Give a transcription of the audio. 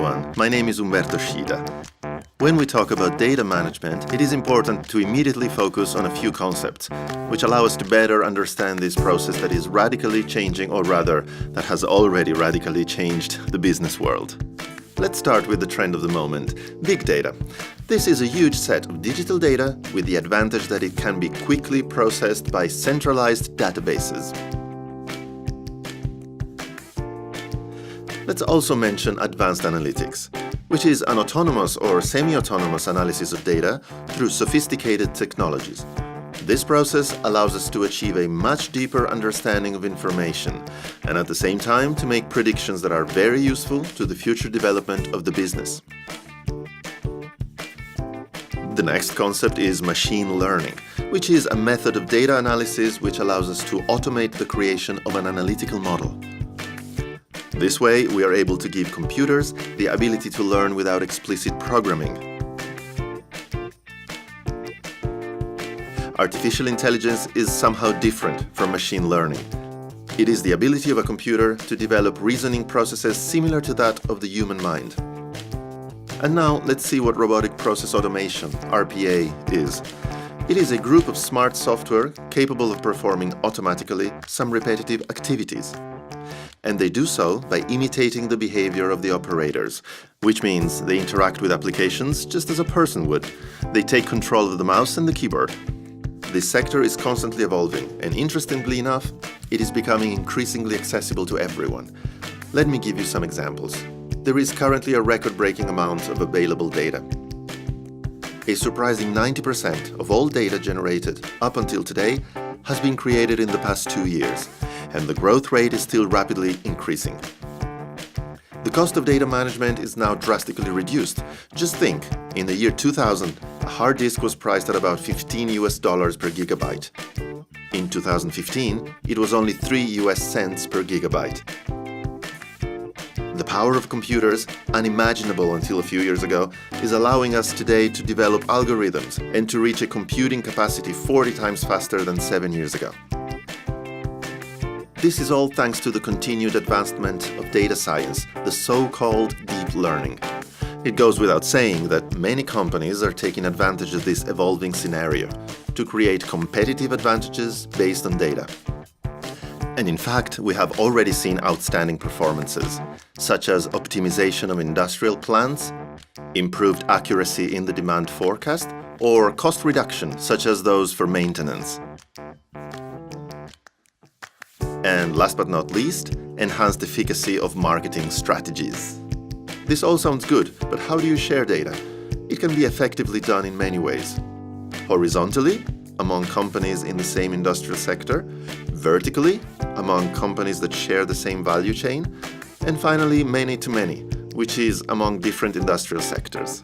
everyone, my name is Umberto. When we talk about data management, it is important to immediately focus on a few concepts, which allow us to better understand this process that is radically changing, or rather, that has already radically changed the business world. Let's start with the trend of the moment, big data. This is a huge set of digital data with the advantage that it can be quickly processed by centralized databases. Let's also mention advanced analytics, which is an autonomous or semi-autonomous analysis of data through sophisticated technologies. This process allows us to achieve a much deeper understanding of information and at the same time to make predictions that are very useful to the future development of the business. The next concept is machine learning, which is a method of data analysis which allows us to automate the creation of an analytical model. This way, we are able to give computers the ability to learn without explicit programming. Artificial intelligence is somehow different from machine learning. It is the ability of a computer to develop reasoning processes similar to that of the human mind. And now, let's see what robotic process automation, RPA, is. It is a group of smart software capable of performing automatically some repetitive activities. And they do so by imitating the behavior of the operators, which means they interact with applications just as a person would. They take control of the mouse and the keyboard. This sector is constantly evolving, and interestingly enough, it is becoming increasingly accessible to everyone. Let me give you some examples. There is currently a record-breaking amount of available data. A surprising 90% of all data generated up until today has been created in the past 2 years, and the growth rate is still rapidly increasing. The cost of data management is now drastically reduced. Just think, in the year 2000, a hard disk was priced at about $15 per gigabyte. In 2015, it was only 3 US cents per gigabyte. The power of computers, unimaginable until a few years ago, is allowing us today to develop algorithms and to reach a computing capacity 40 times faster than 7 years ago. This is all thanks to the continued advancement of data science, the so-called deep learning. It goes without saying that many companies are taking advantage of this evolving scenario to create competitive advantages based on data. And in fact, we have already seen outstanding performances, such as optimization of industrial plants, improved accuracy in the demand forecast, or cost reduction, such as those for maintenance. And last but not least, enhanced efficacy of marketing strategies. This all sounds good, but how do you share data? It can be effectively done in many ways. Horizontally, among companies in the same industrial sector, vertically, among companies that share the same value chain, and finally, many to many, which is among different industrial sectors.